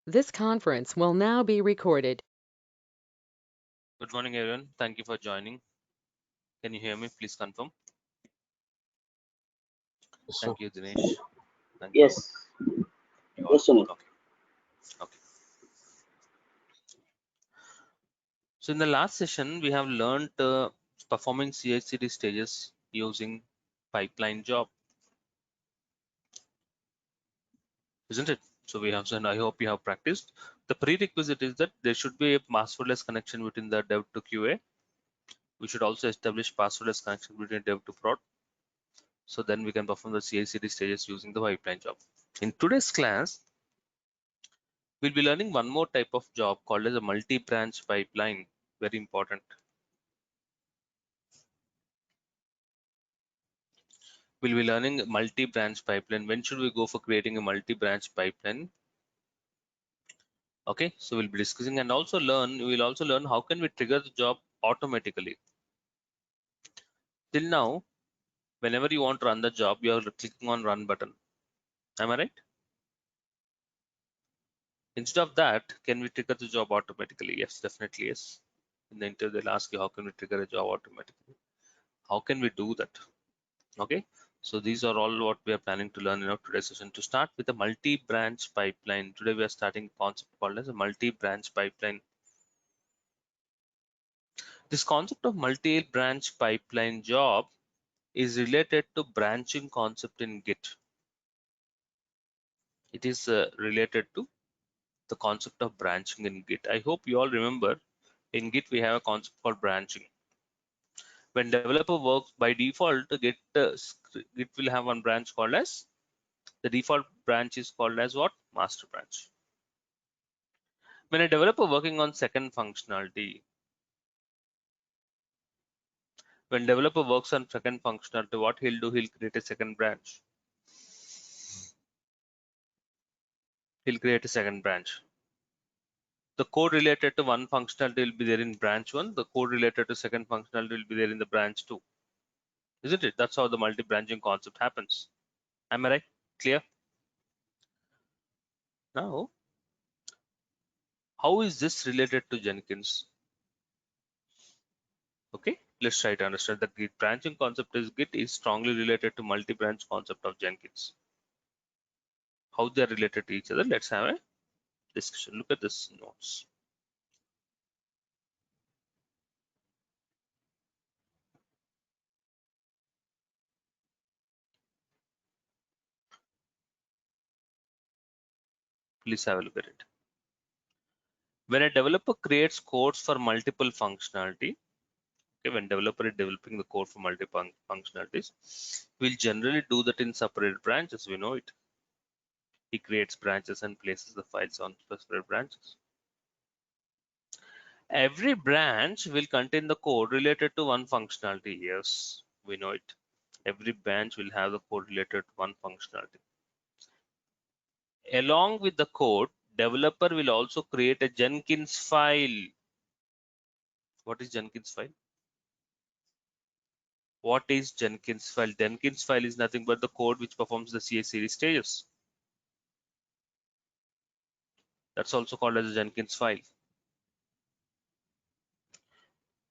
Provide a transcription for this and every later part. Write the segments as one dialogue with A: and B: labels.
A: This conference will now be recorded.
B: Good morning, everyone. Thank you for joining. Can you hear me? Please confirm.
C: So,
B: Thank you, Dinesh. Thank you.
C: yes,
B: You all.
C: yes, Sunil.
B: Okay. Okay. So in the last session, we have learned performing CI/CD stages using pipeline job, isn't it? So we have, and I hope you have practiced. The prerequisite is that there should be a passwordless connection between the dev to QA. We should also establish passwordless connection between dev to prod. So then we can perform the CI/CD stages using the pipeline job. In today's class, we'll be learning one more type of job called as a multi-branch pipeline. Very important. We'll be learning multi-branch pipeline. When should we go for creating a multi-branch pipeline? Okay, so we'll be discussing and also we'll also learn how can we trigger the job automatically. Till now, whenever you want to run the job, you are clicking on run button. Am I right? Instead of that, can we trigger the job automatically? Yes, definitely yes. In the interview, they'll ask you how can we trigger a job automatically? How can we do that? Okay, so these are all what we are planning to learn in our today's session. To start with a multi-branch pipeline, today we are starting a concept called as a multi-branch pipeline. This concept of multi-branch pipeline job is related to branching concept in Git. It is related to the concept of branching in Git. I hope you all remember in Git we have a concept called branching. When developer works by default, Git will have one branch called as the default branch is called as what? Master branch. When a developer working on second functionality, when developer works on second functionality, what he'll do, he'll create a second branch. He'll create a second branch. The code related to one functionality will be there in branch one. The code related to second functionality will be there in the branch two. Isn't it? That's how the multi-branching concept happens. Am I right? Clear? Now, how is this related to Jenkins? Okay, let's try to understand the Git branching concept is Git is strongly related to multi-branch concept of Jenkins. How they are related to each other? Let's have a discussion. Look at this notes. Please have a look at it. When a developer creates codes for multiple functionality, okay, when developer is developing the code for multiple functionalities, we'll generally do that in separate branches. We know it. He creates branches and places the files on separate branches. Every branch will contain the code related to one functionality. Yes, we know it. Every branch will have the code related to one functionality. Along with the code, developer will also create a Jenkins file. What is Jenkins file? What is Jenkins file? Jenkins file is nothing but the code which performs the CI/CD stages. That's also called as a Jenkins file.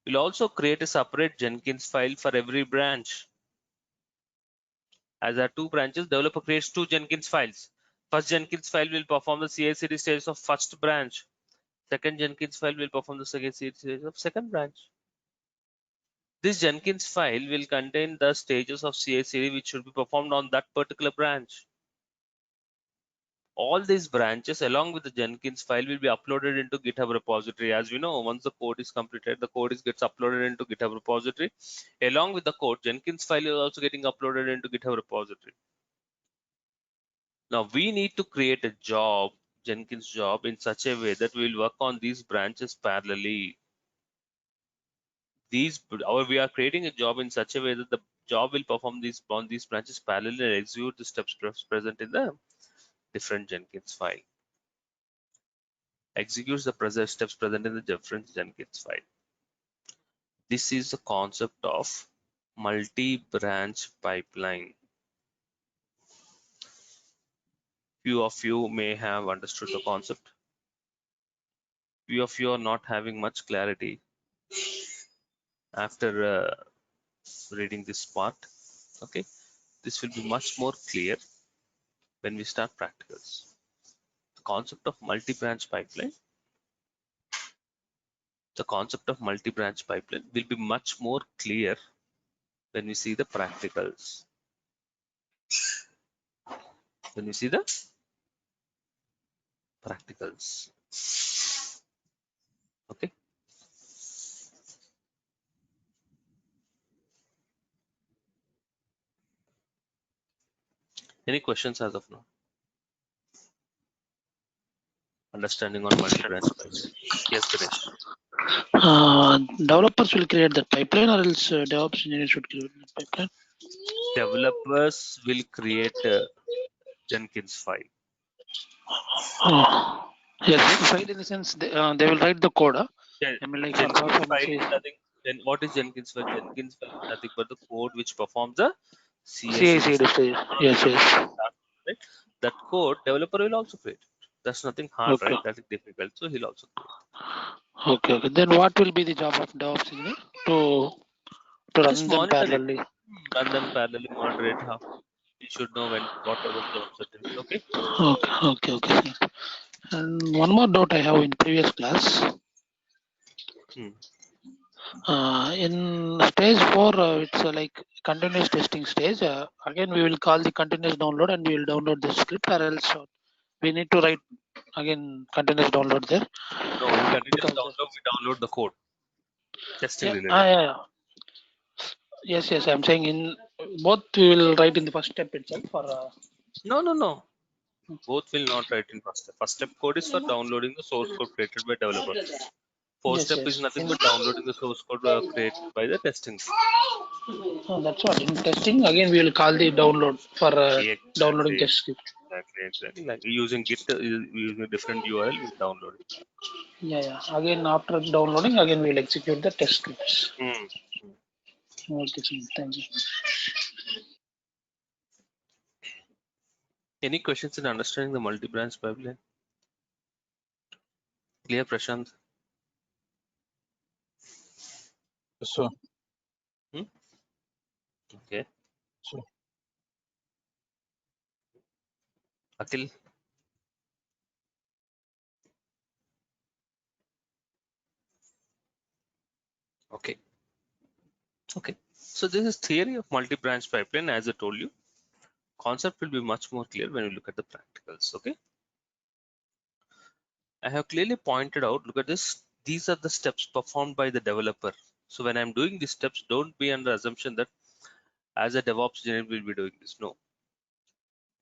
B: We'll also create a separate Jenkins file for every branch. As there are two branches, developer creates two Jenkins files. First Jenkins file will perform the CI/CD stages of first branch. Second Jenkins file will perform the CI/CD stages of second branch. This Jenkins file will contain the stages of CI/CD which should be performed on that particular branch. All these branches along with the Jenkins file will be uploaded into GitHub repository. As we know, once the code is completed, the code gets uploaded into GitHub repository. Along with the code, Jenkins file is also getting uploaded into GitHub repository. Now we need to create a job, Jenkins job, in such a way that we will work on these branches parallelly. We are creating a job in such a way that the job will perform on these branches parallelly and execute the steps present in the different Jenkins file. Executes the steps present in the different Jenkins file. This is the concept of multi-branch pipeline. Few of you may have understood the concept. few of you are not having much clarity after reading this part. Okay, this will be much more clear when we start practicals. The concept of multi-branch pipeline, will be much more clear when we see the practicals. When we see the practicals. Okay. Any questions as of now? Understanding on multi-branch pipeline. Yes, Ganesh.
C: Developers will create the pipeline, or else DevOps engineers should create the pipeline?
B: Developers will create Jenkins file.
C: Oh, yes, file in the sense they will write the code.
B: Yeah,
C: I mean, like for
B: Jenkins file
C: performance.
B: is nothing. Then what is Jenkins file? Jenkins file is nothing but the code which performs the
C: CI/CD
B: CI/CD
C: stage. Yes, yes.
B: right? That code developer will also create. That's nothing hard,
C: Okay.
B: right? Nothing difficult. So he'll also create.
C: Okay. Okay. Then what will be the job of DevOps engineer to
B: Just
C: run them
B: monitor it.
C: parallelly?
B: Run them parallelly, monitor it. How you should know when what are the jobs are doing. Okay.
C: Okay. Okay. Okay. And one more doubt I have in previous class.
B: Hmm.
C: In stage 4, it's like continuous testing stage. Again, we will call the continuous download and we will download the script, or else we need to write again continuous download there.
B: No, in continuous
C: Because
B: download, we download the code. Testing
C: yeah,
B: related.
C: yeah. Yes, yes. I'm saying in both we will write in the first step itself. For
B: No. Both will not write in first step. First step code is for downloading the source code created by developer. Fourth
C: yes,
B: step is
C: yes.
B: nothing but downloading the source code created by the testing team.
C: That's what in testing. Again, we will call the download for downloading
B: Exactly,
C: test script.
B: exactly. Like using Git, using a different URL, we download it.
C: Yeah, yeah. Again, after downloading, again we will execute the test scripts.
B: Hmm.
C: Okay, thank you.
B: Any questions in understanding the multi-branch pipeline? Clear, Prashant?
D: So,
B: Hmm? Okay.
D: so
B: Akhil? Okay. Okay. So this is theory of multi-branch pipeline. As I told you, concept will be much more clear when you look at the practicals. Okay. I have clearly pointed out, look at this. These are the steps performed by the developer. So when I'm doing these steps, don't be under assumption that as a DevOps engineer will be doing this. No.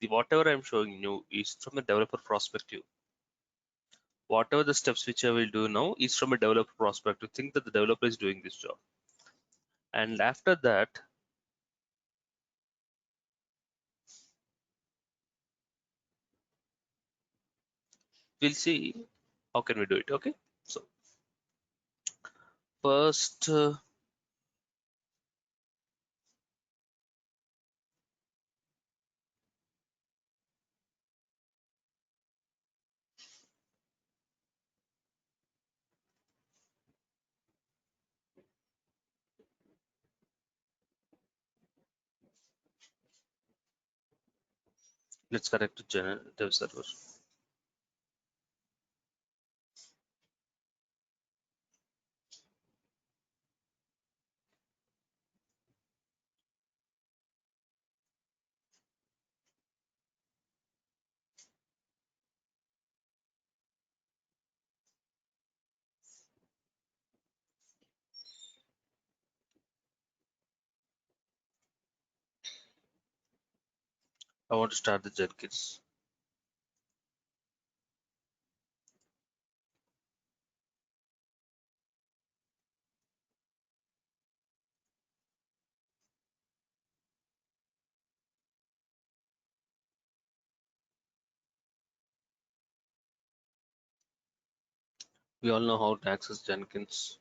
B: Whatever I'm showing you is from a developer perspective. Whatever the steps which I will do now is from a developer perspective. Think that the developer is doing this job. And after that, we'll see how can we do it. Okay. So first, let's connect to dev server. I want to start the Jenkins. We all know how to access Jenkins.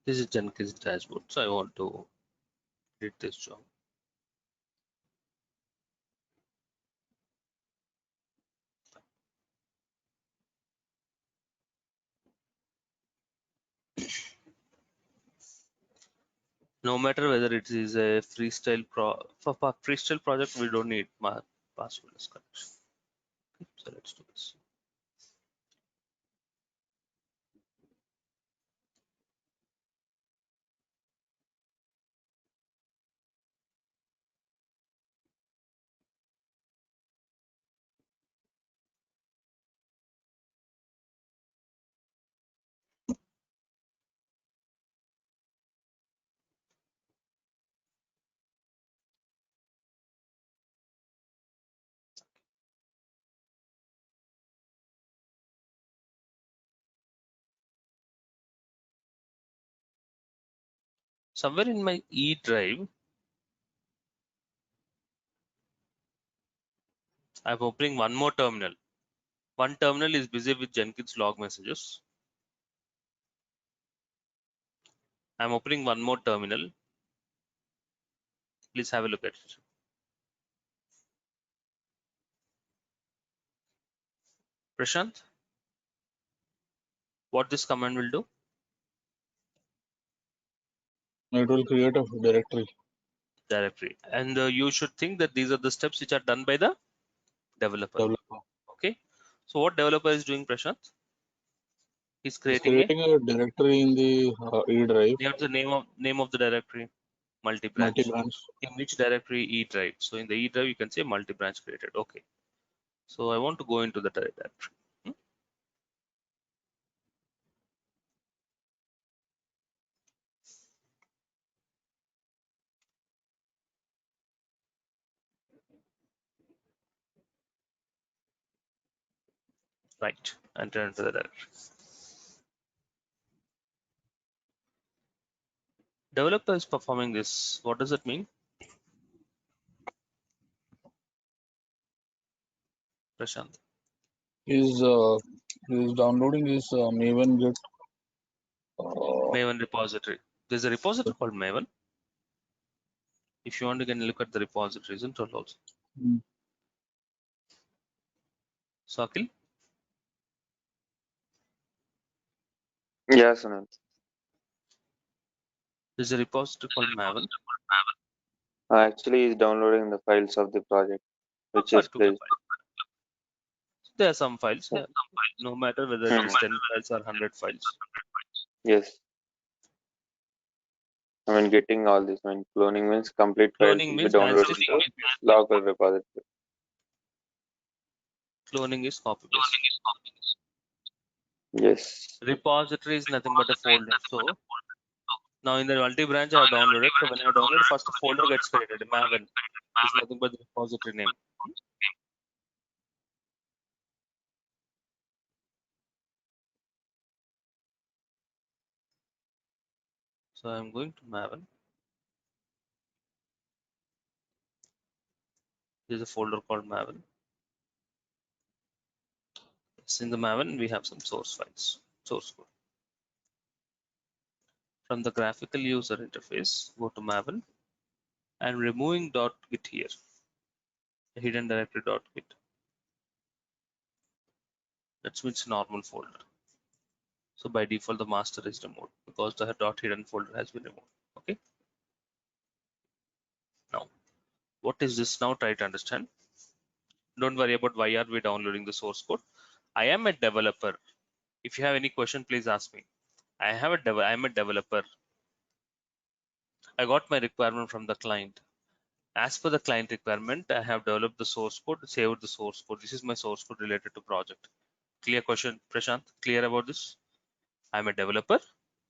B: This is Jenkins dashboard, so I want to edit this job. No matter whether it is a freestyle for freestyle project, we don't need passwordless connection. Okay, so let's do this. Somewhere in my E drive, I'm opening one more terminal. One terminal is busy with Jenkins log messages. I'm opening one more terminal. Please have a look at it. Prashant, what this command will do?
D: It will create a directory.
B: Directory. And you should think that these are the steps which are done by the developer. Okay. So what developer is doing, Prashant? He's
D: It's
B: creating
D: a directory in the E drive,
B: What's the name of the directory? Multi-branch.
D: multi-branch.
B: In which directory? E drive. So in the E drive, you can say multi-branch created. Okay. So I want to go into the directory. Right. Enter into the directory. Developer is performing this. What does it mean? Prashant.
D: He's downloading his Maven Git.
B: Maven repository. There's a repository called Maven. If you want, you can look at the repository, isn't it also?
D: Hmm.
B: So Akhil,
E: Yes, Anand.
B: there's a repository called Maven.
E: Actually, he's downloading the files of the project, which is
B: Particular
E: placed.
B: file. There are some files.
E: Yeah.
B: No matter whether it is 10 files or 100 files.
E: Yes. I mean, getting all this. I mean, cloning means complete files
B: Cloning
E: will be
B: means as it
E: downloaded
B: is
E: into
B: copy paste.
E: local repository.
B: Cloning is copy paste.
E: Yes.
B: Repository is nothing but a folder. So now in the multi-branch I have downloaded. So when I download, first a folder gets created. Maven is nothing but the repository name. So I'm going to Maven. There's a folder called Maven. Yes, in the Maven we have some source files, source code. From the graphical user interface, go to Maven and removing .git here, the hidden directory .git. That's its normal folder. So by default, the master is removed because the .hidden folder has been removed. Okay. Now, what is this now? Try to understand. Don't worry about why are we downloading the source code. I am a developer. If you have any question, please ask me. I am a developer. I got my requirement from the client. As per the client requirement, I have developed the source code, saved the source code. This is my source code related to project. Clear question, Prashant? Clear about this? I'm a developer.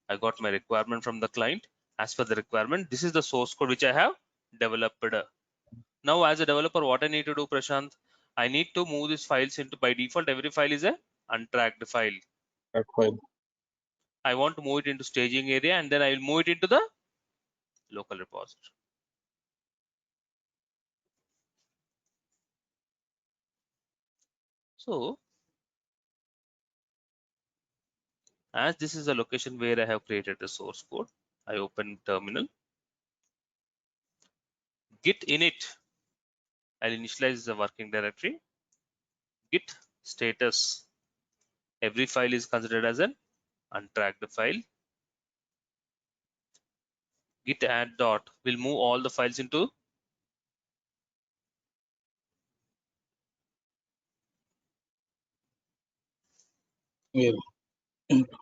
B: I got my requirement from the client. As per the requirement, this is the source code which I have developed. Now, as a developer, what I need to do, Prashant? I need to move these files into, by default, every file is a untracked file.
D: That file.
B: I want to move it into staging area and then I will move it into the local repository. So As this is a location where I have created the source code, I open terminal. Git init, I'll initialize the working directory. Git status, every file is considered as an untracked file. Git add dot will move all the files into
D: Yeah.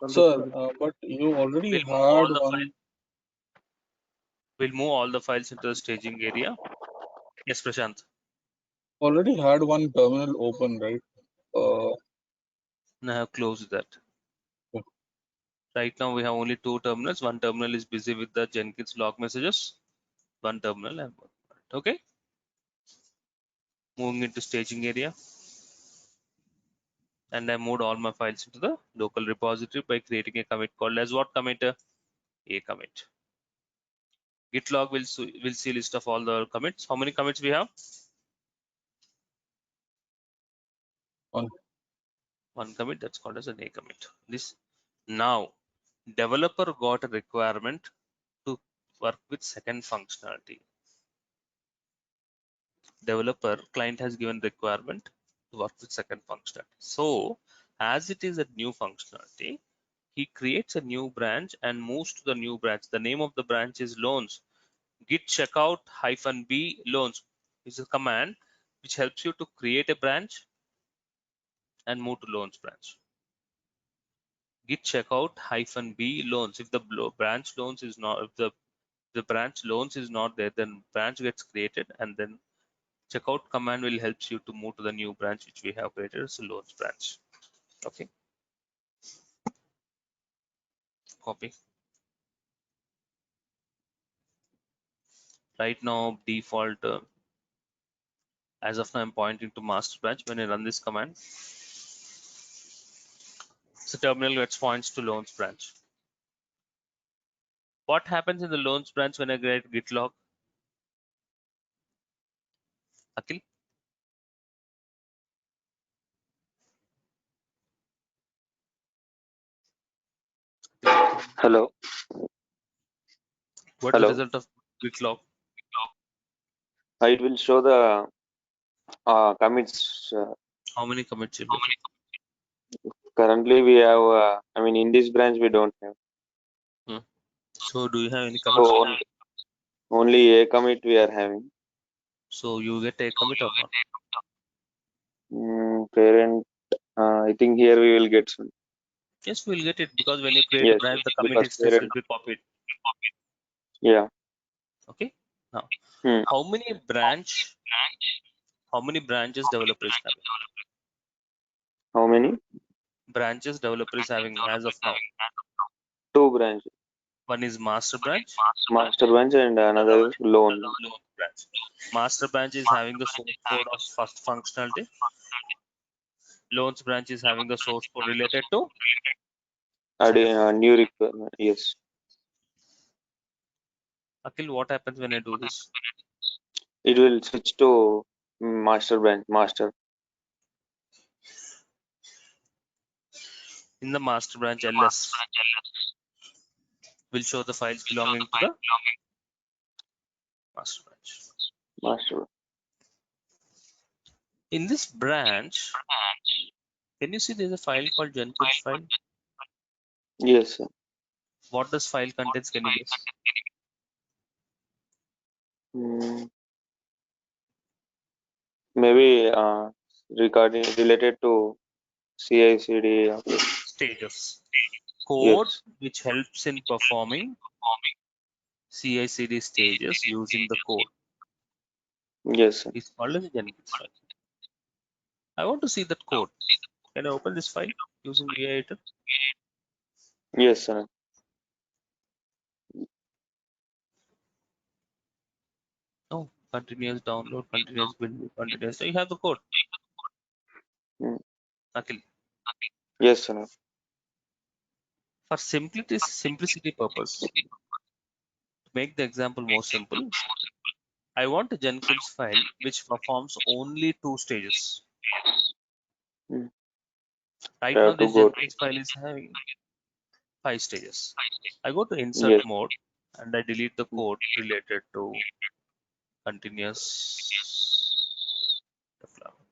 D: Sir, but you already
B: will move
D: had
B: all the
D: one.
B: will move all the files into the staging area. Yes, Prashant.
D: Already had one terminal open, right?
B: And I have closed that.
D: Yeah.
B: Right now we have only two terminals. One terminal is busy with the Jenkins log messages. One terminal I'm working on it. Okay. Moving into staging area. And I moved all my files into the local repository by creating a commit called as what commit? A commit. Git log will see list of all the commits. How many commits we have? One commit, that's called as an A commit. This now developer got a requirement to work with second functionality. Developer client has given requirement to work with second functionality. So as it is a new functionality, he creates a new branch and moves to the new branch. The name of the branch is loans. Git checkout -b loans is a command which helps you to create a branch and move to loans branch. Git checkout -b loans. If the branch loans is not, if the branch loans is not there, then branch gets created, and then checkout command will helps you to move to the new branch which we have created as a loans branch. Okay. Copy. Right now default as of now I'm pointing to master branch. When I run this command, so terminal gets points to loans branch. What happens in the loans branch when I create git log? Akhil?
E: Hello.
B: What is the
E: Hello.
B: result of git log?
E: It will show the commits.
B: How many commits you get?
E: Currently, we have. I mean, in this branch, we don't have.
B: So do you have any
E: So
B: commits?
E: only a commit we are having.
B: So you get a commit or not?
E: Parent. I think here we will get some.
B: Yes, we'll get it because when you create a
E: Yes,
B: branch, the commit
E: because
B: itself will
E: parent.
B: be copied.
E: Yeah.
B: Okay. Now,
E: Hmm.
B: how many branches developer is having?
E: How many?
B: Branches developer is having as of now.
E: 2 branches.
B: One is master branch,
E: Master branch and another is loan.
B: loan branch. Master branch is having the source code of first functionality. Loans branch is having the source code related to second.
E: New requirement. Yes.
B: Akhil, what happens when I do this?
E: It will switch to master branch. Master.
B: In the master branch, ls will show the files belonging to the master branch.
E: Master.
B: In this branch, can you see there's a file called Jenkins file?
E: Yes, sir.
B: What does file contains? Can you guess?
E: Maybe regarding related to CI/CD.
B: Stages. Code
E: Yes.
B: which helps in performing CI/CD stages using the code
E: Yes, sir.
B: is called as a Jenkins file. I want to see that code. Can I open this file using VI editor?
E: Yes, sir.
B: No, continuous download, continuous build, continuous. So you have the code.
E: Mm.
B: Akhil,
E: Yes, sir.
B: for simplicity purpose, to make the example more simple, I want a Jenkins file which performs only 2 stages.
E: Mm.
B: Right
E: You
B: now,
E: have to
B: this
E: go.
B: Jenkins file is having 5 stages. I go to insert
E: Yes.
B: mode and I delete the code related to continuous deployment.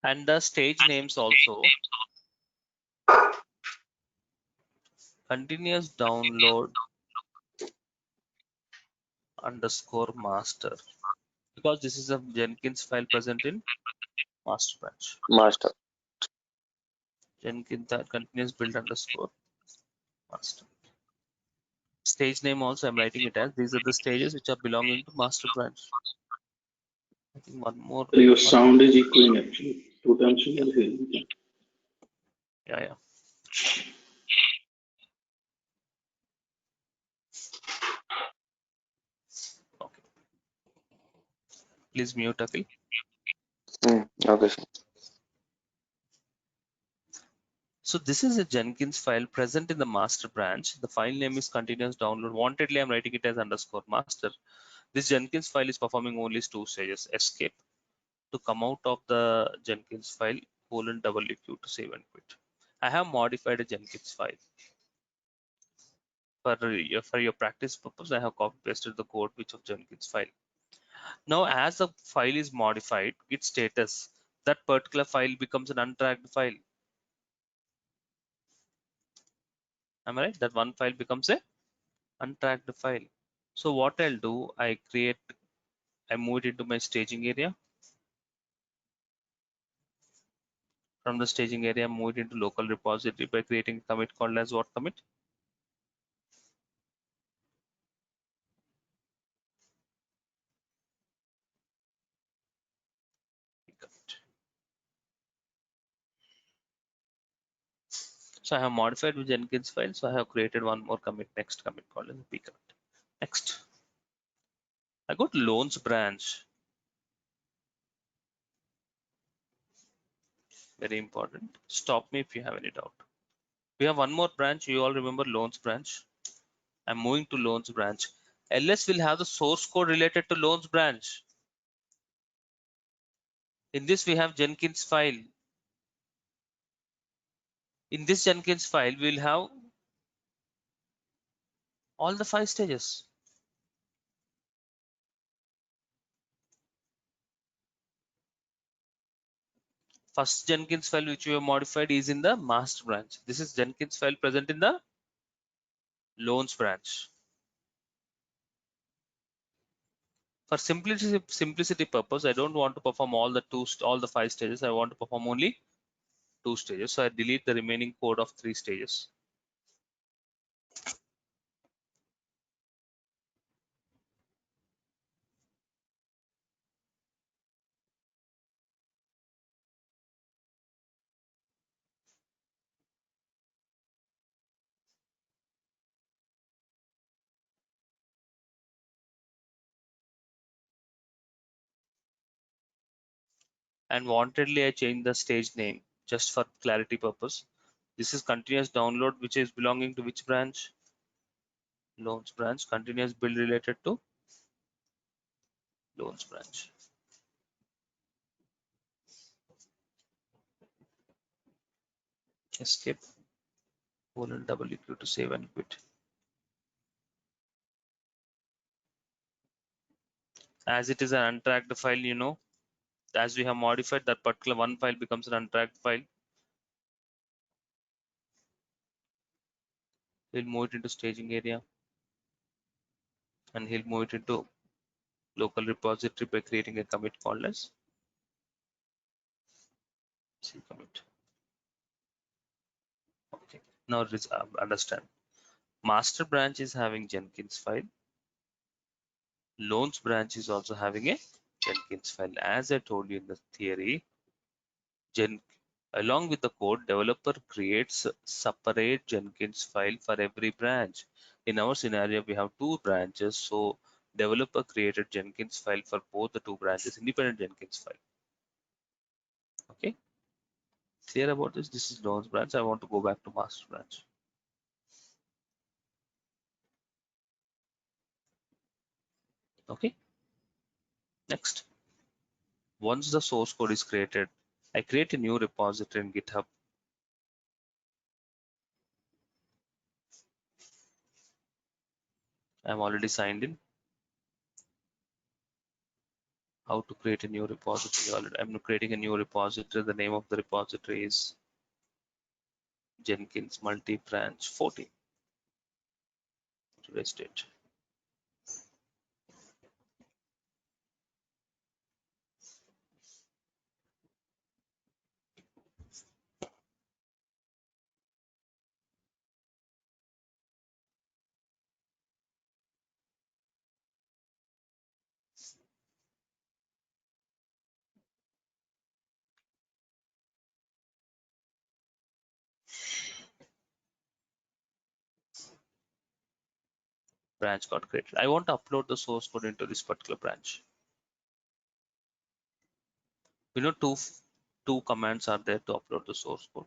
B: And the stage names also continuous download underscore master, because this is a Jenkins file present in master branch.
E: Master.
B: Jenkins continuous build underscore master. Stage name also I'm writing it as these are the stages which are belonging to master branch. I think one more.
F: Your sound is echoing actually. 2 times you will hear it.
B: Yeah. Okay. Please mute, Akhil.
E: Okay, sir.
B: So this is a Jenkins file present in the master branch. The file name is continuous download. Wantedly, I'm writing it as underscore master. This Jenkins file is performing only 2 stages: escape to come out of the Jenkins file, :WQ to save and quit. I have modified a Jenkins file. For your practice purpose, I have copy pasted the code which of Jenkins file. Now, as the file is modified, its status, that particular file becomes an untracked file. Am I right? That one file becomes a untracked file. So what I'll do, I move it into my staging area. From the staging area, move it into local repository by creating a commit called as what commit? So I have modified with Jenkins file. So I have created one more commit, next commit called as pcommit. Next, I go to loans branch. Very important. Stop me if you have any doubt. We have one more branch. You all remember loans branch. I'm moving to loans branch. LS will have the source code related to loans branch. In this, we have Jenkins file. In this Jenkins file, we'll have all the 5 stages. First Jenkins file which we have modified is in the master branch. This is Jenkins file present in the loans branch. For simplicity purpose, I don't want to perform all the 5 stages. I want to perform only 2 stages. So I delete the remaining code of 3 stages. And wantedly, I change the stage name just for clarity purpose. This is continuous download, which is belonging to which branch? Loans branch. Continuous build related to loans branch. Escape :WQ to save and quit. As it is an untracked file, as we have modified, that particular one file becomes an untracked file. We'll move it into staging area and he'll move it into local repository by creating a commit called as commit. Okay, now understand. Master branch is having Jenkins file. Loans branch is also having a Jenkins file. As I told you in the theory, Along with the code, developer creates separate Jenkins file for every branch. In our scenario, we have 2 branches, so developer created Jenkins file for both the 2 branches, independent Jenkins file. Okay, clear about this? This is Loans branch. I want to go back to master branch. Okay, next. Once the source code is created, I create a new repository in GitHub. I'm already signed in. How to create a new repository? I'm creating a new repository. The name of the repository is Jenkins multi-branch 14. Today's date. Branch got created. I want to upload the source code into this particular branch. You know, two commands are there to upload the source code.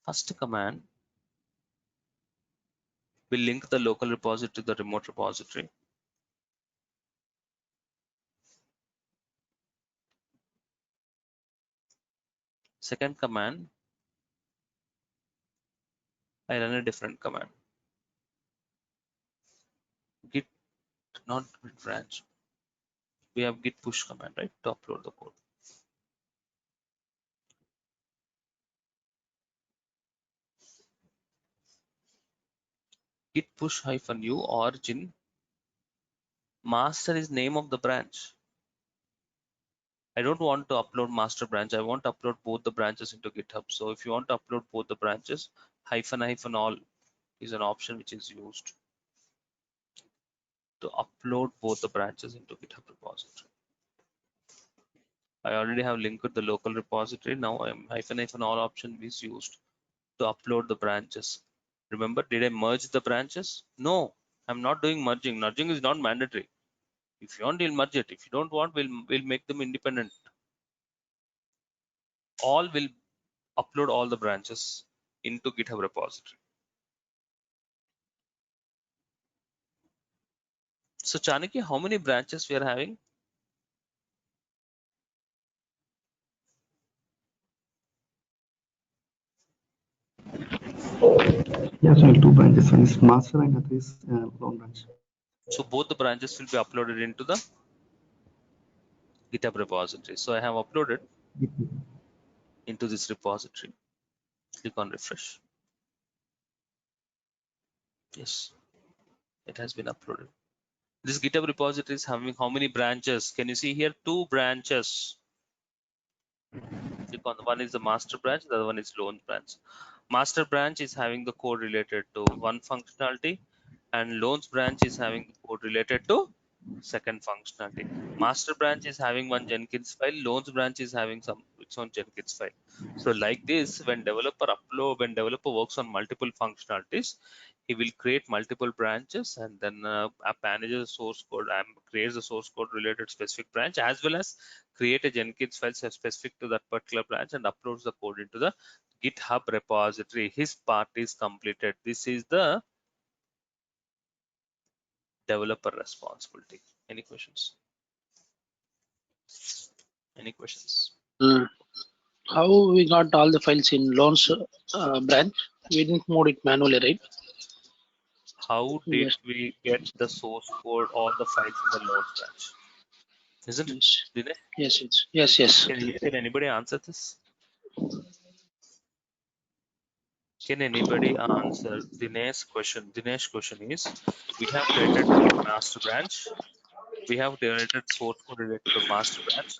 B: First command will link the local repository to the remote repository. Second command, I run a different command. Git, not git branch. We have git push command, right, to upload the code. Git push -u origin. Master is name of the branch. I don't want to upload master branch. I want to upload both the branches into GitHub. So if you want to upload both the branches, -- all is an option which is used to upload both the branches into GitHub repository. I already have linked the local repository. Now I'm -- all option is used to upload the branches. Remember, did I merge the branches? No, I'm not doing merging. Merging is not mandatory. If you want, you'll merge it. If you don't want, we'll make them independent. All will upload all the branches into GitHub repository. So Chanakya, how many branches we are having?
G: Yeah, so 2 branches. One is master and other is loan branch.
B: So both the branches will be uploaded into the GitHub repository. So I have uploaded into this repository. Click on refresh. Yes, it has been uploaded. This GitHub repository is having how many branches? Can you see here? 2 branches. Click on the one is the master branch, the other one is loan branch. Master branch is having the code related to one functionality, and loans branch is having the code related to second functionality. Master branch is having one Jenkins file, loans branch is having its own Jenkins file. So like this, when developer works on multiple functionalities, he will create multiple branches, and then app manages source code and creates the source code related specific branch, as well as create a Jenkins file specific to that particular branch and uploads the code into the GitHub repository. His part is completed. This is the developer responsibility. Any questions? Any questions?
C: How we got all the files in loans branch? We didn't move it manually, right?
B: How did
C: Yes.
B: we get the source code or the files in the loans branch? isn't it?
C: Yes.
B: Dinesh?
C: Yes.
B: Can anybody answer this? Can anybody answer Dinesh's question? Dinesh's question is, we have created master branch. We have generated source code related to master branch.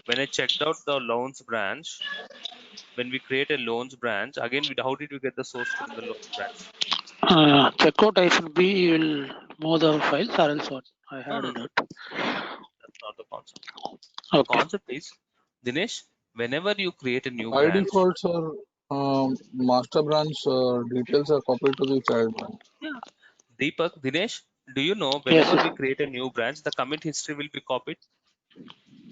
B: When I checked out the loans branch, when we create a loans branch, again, how did we get the source code in the loans branch?
C: Checkout -b will move the files or else what? I
B: No,
C: had
B: no,
C: it
B: no.
C: out.
B: That's not the concept. The
C: Okay.
B: concept is, Dinesh, whenever you create a new
D: By
B: branch,
D: default, sir, master branch details are copied to the child branch.
B: yeah, Dinesh, do you know
C: Yes.
B: whenever we create a new branch, the commit history will be copied?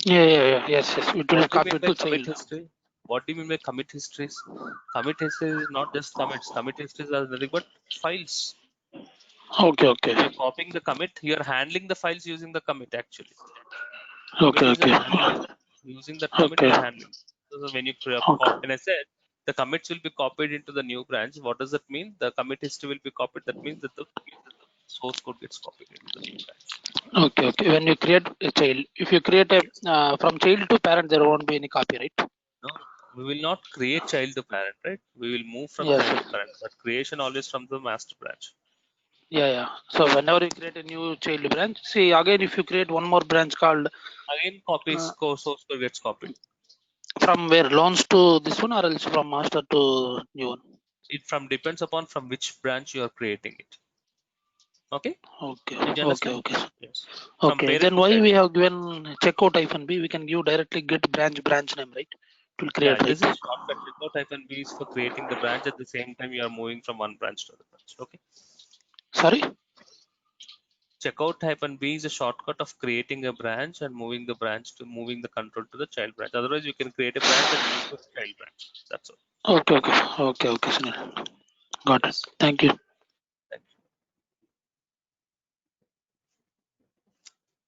C: Yes. It will
B: What do you
C: copy
B: mean by
C: to
B: commit
C: child.
B: history? What do you mean by commit histories? Commit history is not just commits. Commit histories are nothing but files.
C: Okay.
B: When you're copying the commit, you're handling the files using the commit actually. Commit
C: Okay.
B: is a handler. Using that commit,
C: Okay.
B: you're handling. So when you when I said the commits will be copied into the new branch, what does that mean? The commit history will be copied. That means that the source code gets copied into the new branch.
C: Okay. When you create a child, if you create a from child to parent, there won't be any copy, right?
B: No, we will not create child to parent, right? We will move from
C: Yes.
B: child to parent, but creation always from the master branch.
C: Yeah. So whenever you create a new child branch, see again if you create one more branch called
B: Again, source code gets copied.
C: from where loans to this one or else from master to new one.
B: It depends upon from which branch you are creating it. Okay?
C: Okay.
B: Did you understand?
C: Okay.
B: Yes. From
C: Okay.
B: parent
C: Then
B: to
C: why
B: child.
C: we have given checkout -b? We can give directly get branch name, right? It will
B: Yeah,
C: create,
B: this
C: right?
B: is shortcut. Checkout-b is for creating the branch. At the same time, you are moving from one branch to the branch. Okay.
C: Sorry.
B: Checkout-b is a shortcut of creating a branch and moving the control to the child branch. Otherwise, you can create a branch and move to the child branch. That's all.
C: Okay, Sunil. Got it.
B: Yes.
C: Thank you.
B: Thank you.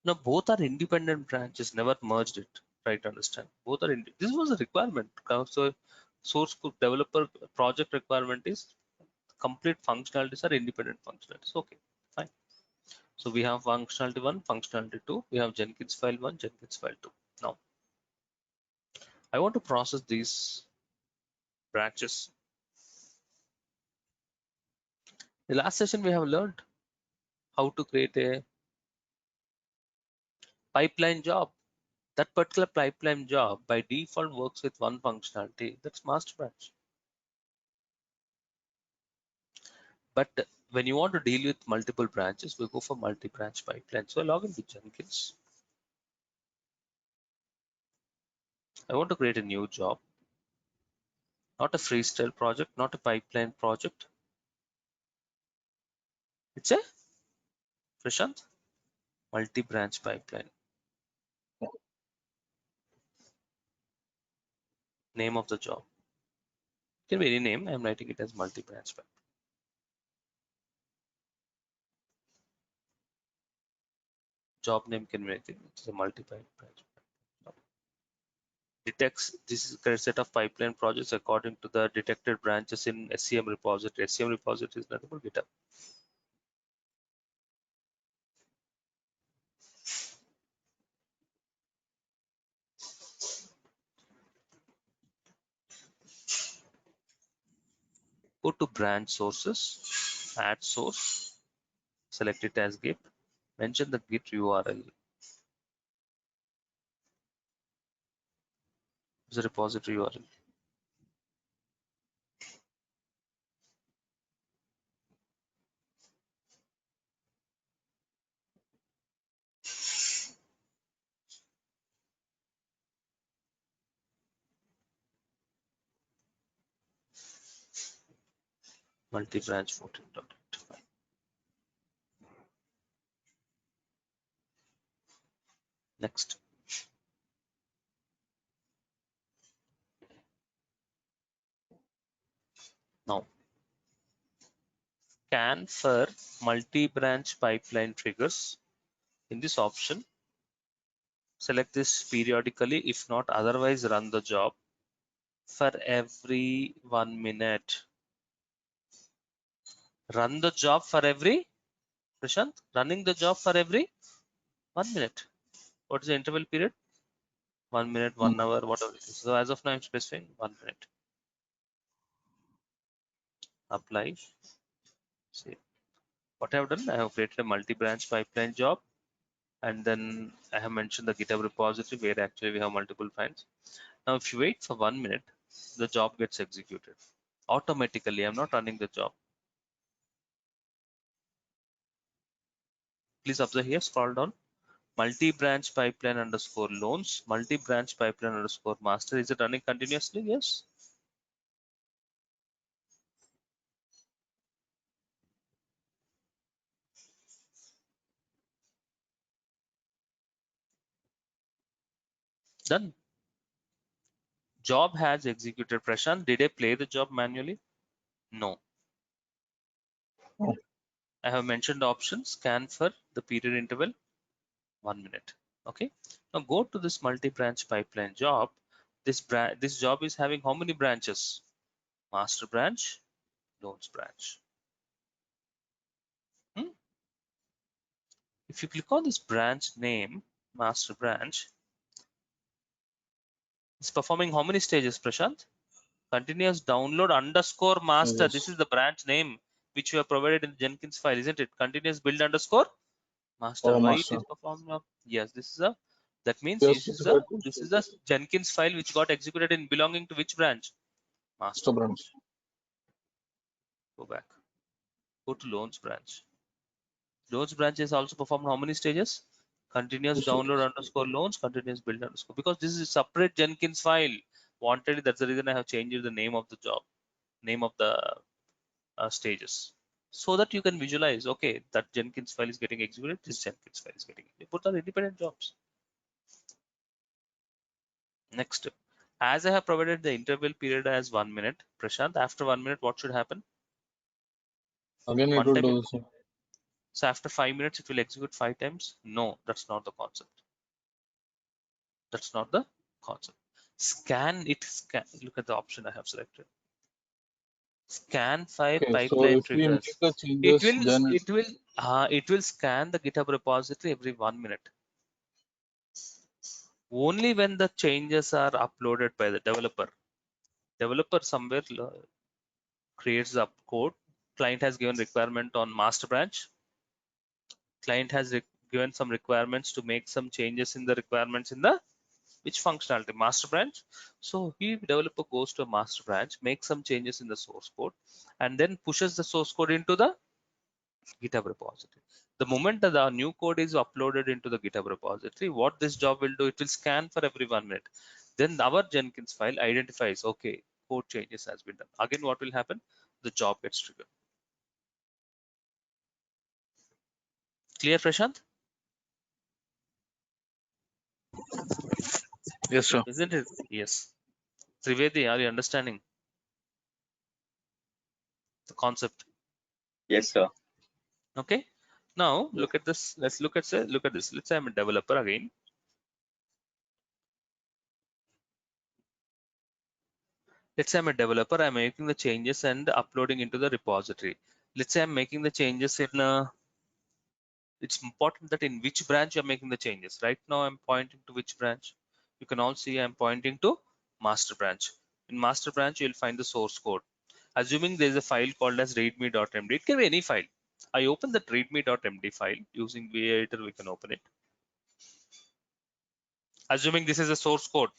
B: Now, both are independent branches, never merged it. Try to understand. Both are this was a requirement. So, source code developer project requirement is complete functionalities are independent functionalities. Okay, fine. So we have functionality 1, functionality 2. We have Jenkins file 1, Jenkins file 2. Now, I want to process these branches. The last session we have learned how to create a pipeline job. That particular pipeline job by default works with one functionality, that's master branch. But when you want to deal with multiple branches, we go for multi-branch pipeline. So I log into Jenkins. I want to create a new job, not a freestyle project, not a pipeline project. It's a Prashant multi-branch pipeline. Name of the job can be any name. I'm writing it as multi-branch pipeline. Job name can be anything. It's a multi-branch. Detects this is a set of pipeline projects according to the detected branches in SCM repository. SCM repository is nothing but GitHub. Go to branch sources, add source, select it as Git, mention the Git URL. It's a repository URL. Multi-branch 14.8. Next. Now, scan for multi-branch pipeline triggers. In this option, select this periodically. If not, otherwise run the job for every 1 minute. Run the job for every, Prashant, running the job for every 1 minute. What is the interval period? 1 minute, 1 hour, whatever it is. So as of now, I'm specifying 1 minute. Apply. See what I have done. I have created a multi-branch pipeline job, and then I have mentioned the GitHub repository where actually we have multiple files. Now, if you wait for 1 minute, the job gets executed automatically. I'm not running the job. Please observe here. Scroll down. Multi-branch pipeline underscore loans. Multi-branch pipeline underscore master. Is it running continuously? Yes. Done. Job has executed. Prashant, did I play the job manually? No.
D: No.
B: I have mentioned the option scan for the period interval 1 minute. Okay. Now go to this multi-branch pipeline job. This job is having how many branches? Master branch, loans branch. If you click on this branch name, master branch, it's performing how many stages, Prashant? Continuous download underscore master.
D: Yes.
B: This is the branch name which you have provided in the Jenkins file, isn't it? Continuous build underscore master.
D: Oh,
B: Why it
D: master.
B: is performing up? Yes, this is a. That means
D: Yes,
B: this is a Jenkins file which got executed in belonging to which branch? Master.
D: master branch.
B: Go back. Go to loans branch. Loans branch is also performed how many stages? Continuous
D: Two
B: download
D: stages.
B: underscore loans, continuous build underscore. Because this is a separate Jenkins file. Wanted, that's the reason I have changed the name of the job, name of the stages, so that you can visualize. Okay, that Jenkins file is getting executed. This Jenkins file is getting executed. Both are independent jobs. Next, as I have provided the interval period as 1 minute, Prashant, after 1 minute, what should happen?
D: Again, it
B: One
D: will
B: time.
D: do the same.
B: So after 5 minutes, it will execute 5 times. No, that's not the concept. That's not the concept. Scan it. Look at the option I have selected. Scan file
D: Okay, so
B: pipeline
D: if we make
B: triggers.
D: the changes, then
B: It will scan the GitHub repository every 1 minute. Only when the changes are uploaded by the developer. Developer somewhere creates the code. Client has given requirement on master branch. Client has given some requirements to make some changes in the requirements in the which functionality? Master branch. So he developer goes to a master branch, makes some changes in the source code, and then pushes the source code into the GitHub repository. The moment that the new code is uploaded into the GitHub repository, what this job will do, it will scan for every 1 minute. Then our Jenkins file identifies, okay, code changes has been done. Again, what will happen? The job gets triggered. Clear, Prashant?
D: yes, sir.
B: Isn't it? Yes. Trivedi, are you understanding the concept?
E: Yes, sir.
B: Okay. Now look at this. Let's look at this. Let's say I'm a developer again. Let's say I'm a developer. I'm making the changes and uploading into the repository. Let's say I'm making the changes in. It's important that in which branch you're making the changes. Right now I'm pointing to which branch. You can all see I'm pointing to master branch. In master branch you'll find the source code. Assuming there's a file called as readme.md. It can be any file. I open that readme.md file using VA Editor. We can open it. Assuming this is a source code.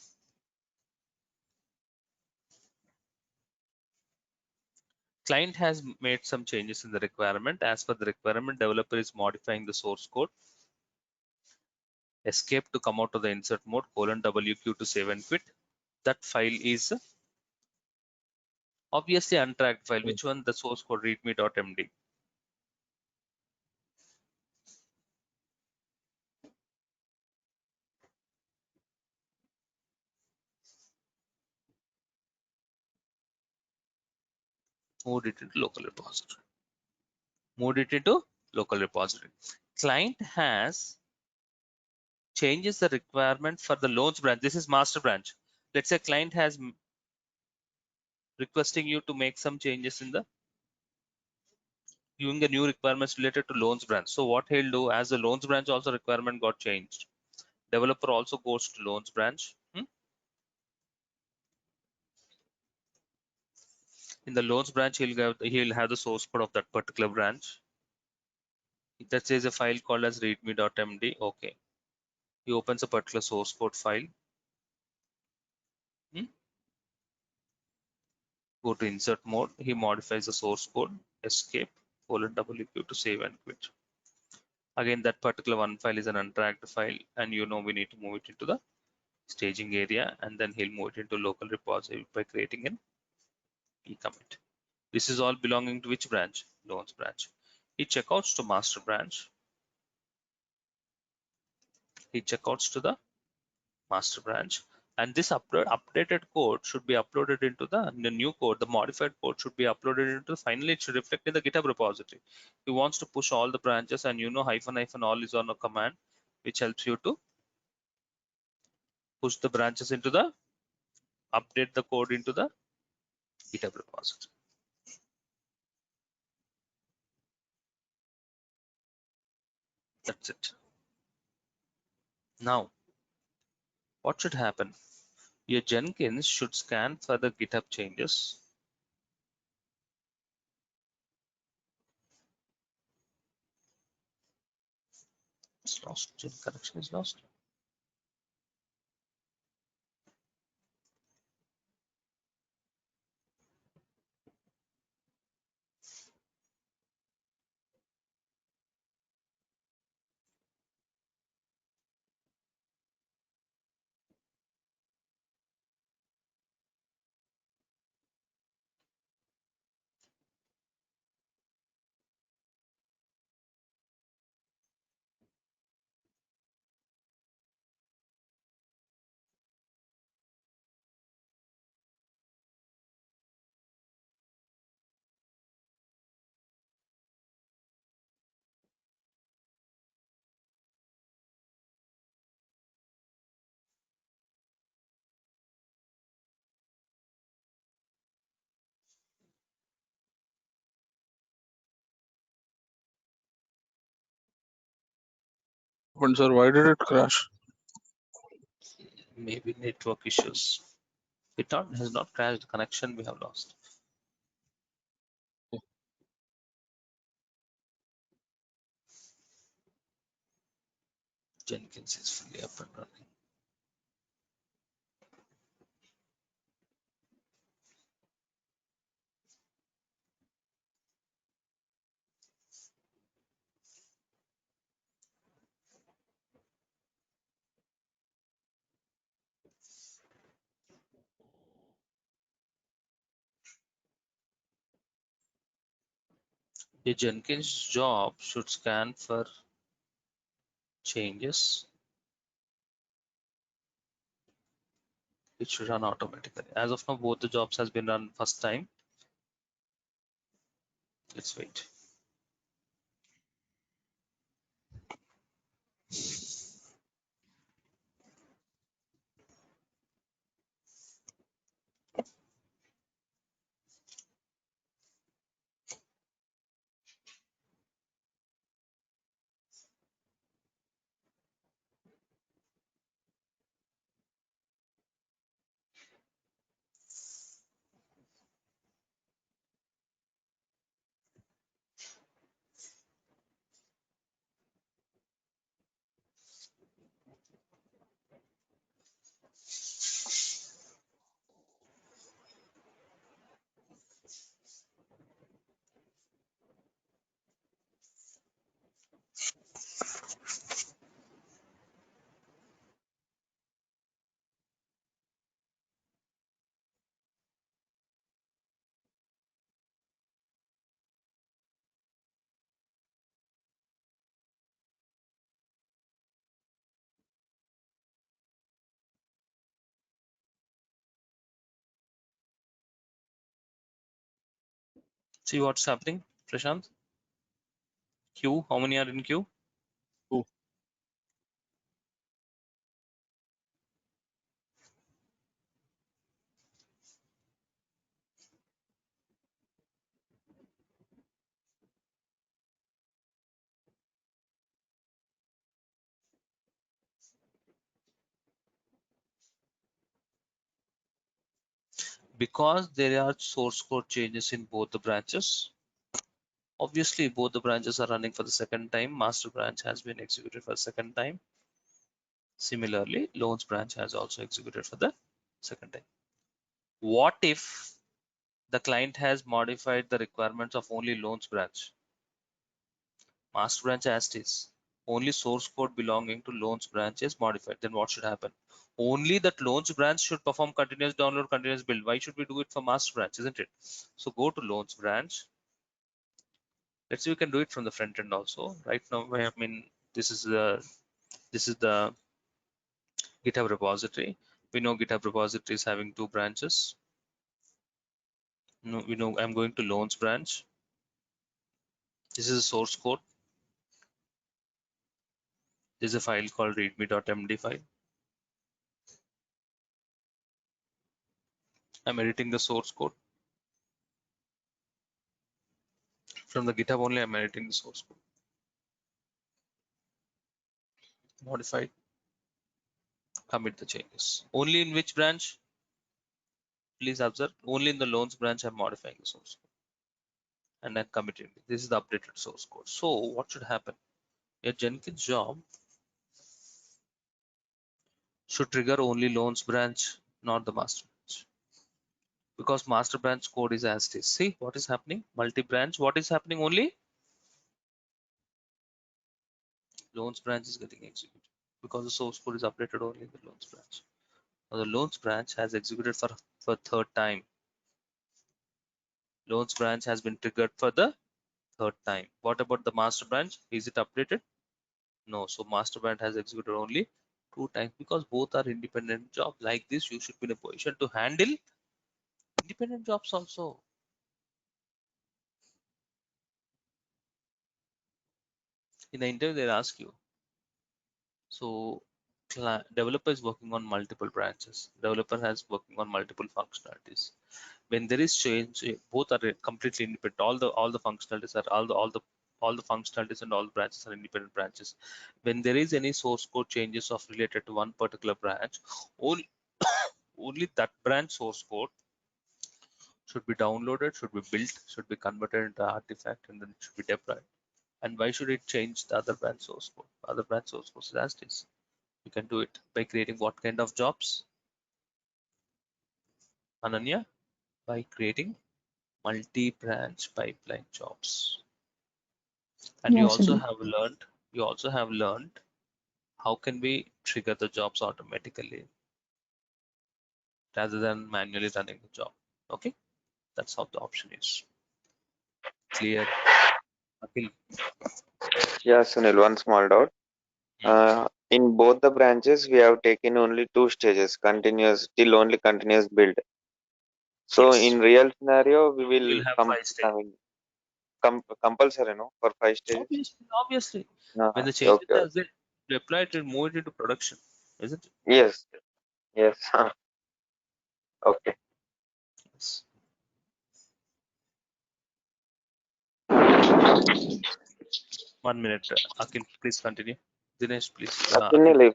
B: Client has made some changes in the requirement. As per the requirement, developer is modifying the source code. Escape to come out of the insert mode, :WQ to save and quit. That file is obviously untracked file. Which one? The source code readme.md. Moved it into local repository. Moved it into local repository. Client has changes the requirement for the loans branch. This is master branch. Let's say client has requesting you to make some changes in the giving the new requirements related to loans branch. So what he'll do, as the loans branch also requirement got changed, Developer also goes to loans branch. In the loans branch, he'll have the source code of that particular branch. That says a file called as readme.md. Okay. He opens a particular source code file. Go to insert mode. He modifies the source code. Escape. :WQ to save and quit. Again, that particular one file is an untracked file, and we need to move it into the staging area, and then he'll move it into local repository by creating an e-commit. This is all belonging to which branch? Loans branch. He checkouts to master branch. He checkouts to the master branch, and this updated code should be uploaded into the new code. The modified code should be uploaded into finally it should reflect in the GitHub repository. He wants to push all the branches, and -- all is on a command which helps you to push the branches into the update the code into the GitHub repository. That's it. Now, what should happen? Your Jenkins should scan for the GitHub changes. It's lost. Gen connection is lost.
D: But sir, why did it crash?
B: Maybe network issues. It has not crashed. The connection we have lost. Jenkins is fully up and running. The Jenkins job should scan for changes. It should run automatically. As of now, both the jobs has been run first time. Let's wait. See what's happening, Prashant? Queue. How many are in queue?
D: 2.
B: because there are source code changes in both the branches. Obviously, both the branches are running for the second time. Master branch has been executed for the second time. Similarly, loans branch has also executed for the second time. What if the client has modified the requirements of only loans branch? Master branch as is. Only source code belonging to loans branch is modified. Then what should happen? Only that loans branch should perform continuous download, continuous build. Why should we do it for master branch, isn't it? So go to loans branch. Let's see, we can do it from the front end also. Right now, I mean, this is the GitHub repository. We know GitHub repository is having two branches. No, we know I'm going to loans branch. This is a source code. There's a file called readme.md file. I'm editing the source code. From the GitHub only, I'm editing the source code. Modified. Commit the changes. Only in which branch? Please observe, only in the loans branch I'm modifying the source code. And then committing. This is the updated source code. So what should happen? A Jenkins job should trigger only loans branch, not the master branch. Because master branch code is as it is. See what is happening? Multi-branch, what is happening? Only loans branch is getting executed because the source code is updated only in the loans branch. Now the loans branch has executed for third time. Loans branch has been triggered for the third time. What about the master branch? Is it updated? No. So master branch has executed only 2 times because both are independent jobs. Like this, you should be in a position to handle independent jobs also. In the interview, they'll ask you. So developer is working on multiple branches. Developer has working on multiple functionalities. When there is change, both are completely independent. All the functionalities are all the functionalities and all the branches are independent branches. When there is any source code changes of related to one particular branch, only only that branch source code should be downloaded, should be built, should be converted into artifact, and then it should be deployed. And why should it change the other branch source code? Other branch source code is as it is. You can do it by creating what kind of jobs? Ananya, by creating multi-branch pipeline jobs. And you
H: Yes,
B: also
H: indeed.
B: have learned how can we trigger the jobs automatically rather than manually running the job. Okay, that's how the option is. Clear? Akhil?
E: Yeah, Sunil, one small doubt. In both the branches, we have taken only 2 stages, continuous till only continuous build. So
B: Yes.
E: in real scenario, we
B: You
E: will
B: will have
E: come,
B: 5 stages.
E: compulsory, no, for 5 stages.
B: Obviously. When the
E: Okay,
B: changes
E: okay.
B: are there, deploy it and move it into production, isn't it?
E: Yes, yes. Okay.
B: Yes. One minute, Akhil, please continue. Dinesh, please.
E: Sunil,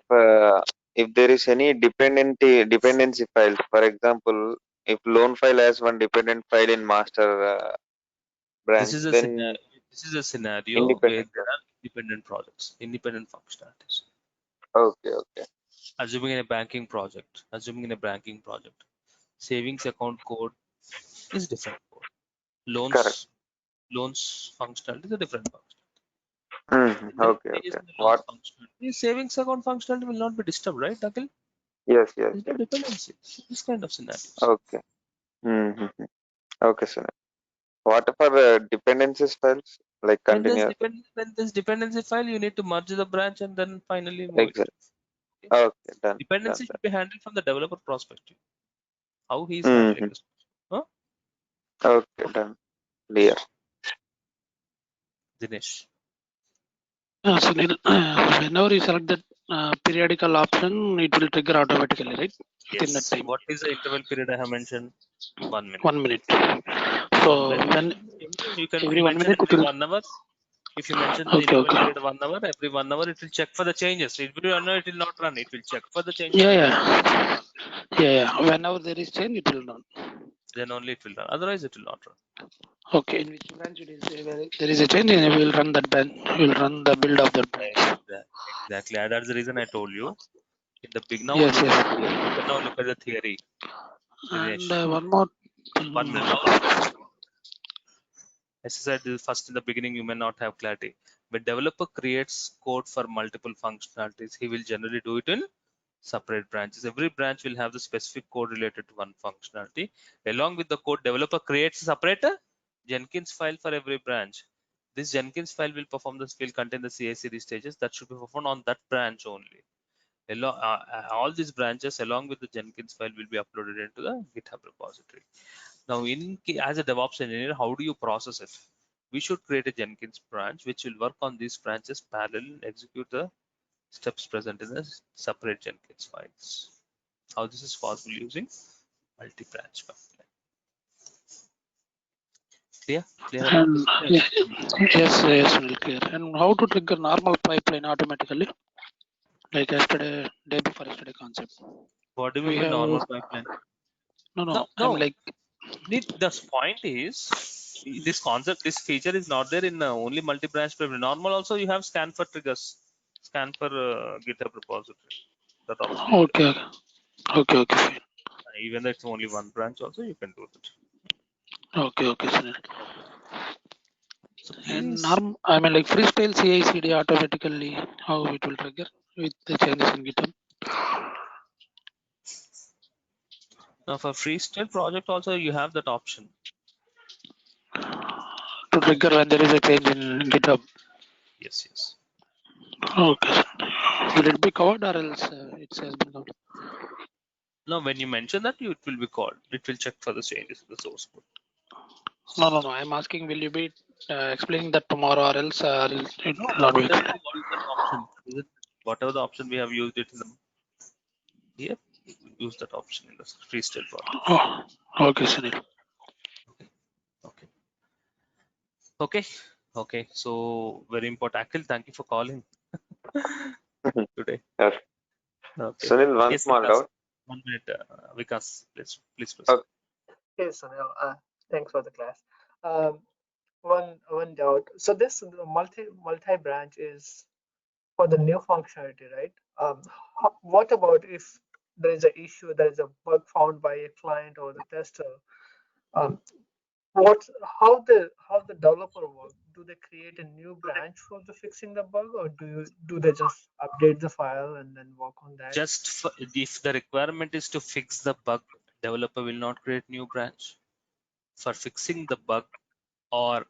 E: if there is any dependency files, for example, if loan file has one dependent file in master branch, then
B: This is a scenario where
E: independent.
B: there are independent projects, independent functionalities.
E: Okay, okay.
B: Assuming in a banking project, savings account code is different code.
E: Correct.
B: Loans functionality is a different functionality.
E: Okay, okay. What?
B: Savings account functionality will not be disturbed, right, Akhil?
E: Yes, yes,
B: There's no
E: yes.
B: dependency. This kind of scenarios.
E: Okay. Mm-hmm. Okay, Sunil. What for dependencies files like
B: When
E: continuous?
B: there's dependency file, you need to merge the branch and then finally move it.
E: Exactly.
B: Okay?
E: Okay, done.
B: Dependency
E: Done.
B: should be handled from the developer perspective. How he is handling
E: Mm-hmm.
B: this. Huh?
E: Okay, done. Clear.
B: Dinesh.
C: Sunil, whenever you select that periodical option, it will trigger automatically, right? Within that
B: Yes.
C: time.
B: What is the interval period I have mentioned? 1 minute.
C: 1 minute. So when
B: you can
C: every 1
B: mention
C: minute it
B: every
C: will.
B: 1 hour. If you mention the
C: Okay,
B: interval
C: okay.
B: period 1 hour, every 1 hour it will check for the changes. Every 1 hour it will not run. It will check for the changes.
C: Yeah. Whenever there is change, it will run.
B: then only it will run. Otherwise, it will not run.
C: Okay, in which branch it is there is a change, and we will run that branch. We will run the build of that branch.
B: Exactly. And that's the reason I told you. In the big now,
C: Yes,
B: look
C: yes.
B: at the theory. Now look at the theory.
C: And
B: Dinesh.
C: one more.
B: 1 minute. Now, as I said, first in the beginning, you may not have clarity. When developer creates code for multiple functionalities, he will generally do it in separate branches. Every branch will have the specific code related to one functionality. Along with the code, developer creates a separate Jenkins file for every branch. This Jenkins file will contain the CI/CD stages that should be performed on that branch only. All these branches along with the Jenkins file will be uploaded into the GitHub repository. Now, as a DevOps engineer, how do you process it? We should create a Jenkins branch which will work on these branches parallel and execute the steps present in the separate Jenkins files. How this is possible using multi-branch pipeline. Clear? Clear about
C: And
B: this?
C: yes, will clear. And how to trigger normal pipeline automatically? Like yesterday, day before yesterday concept.
B: What do you
C: We
B: mean by
C: have
B: normal pipeline?
C: no.
B: No.
C: I'm like
B: The point is, this concept, this feature is not there in only multi-branch pipeline. Normal also you have scan for triggers, scan for GitHub repository. That option is there.
C: okay. Fine.
B: Even though it's only one branch, also you can do that.
C: Okay, Sunil.
B: So
C: And
B: please.
C: I mean like freestyle CI/CD automatically how it will trigger with the changes in GitHub.
B: Now for freestyle project also you have that option.
C: To trigger when there is a change in GitHub.
B: Yes.
C: Okay. Will it be covered or else it has been covered?
B: Now when you mention that, it will be called. It will check for the changes in the source code.
C: No. I'm asking, will you be explaining that tomorrow or else it
B: No,
C: will not be?
B: what is that option? Is it whatever the option we have used it in the here? Use that option in the freestyle project.
C: Oh, okay, Sunil.
B: Okay. So very important. Akhil, thank you for calling today.
E: Yes.
B: Okay.
E: Sunil, one
B: Yes,
E: small
B: Vikas.
E: doubt.
B: 1 minute, Vikas. Please proceed.
E: Okay.
H: Yes, Sunil. Thanks for the class. One doubt. So this multi branch is for the new functionality, right? What about if there is an issue, there is a bug found by a client or the tester? Um, how the developer work? Do they create a new branch for the fixing the bug, or do they just update the file and then work on that?
B: Just if the requirement is to fix the bug, developer will not create new branch. For fixing the bug or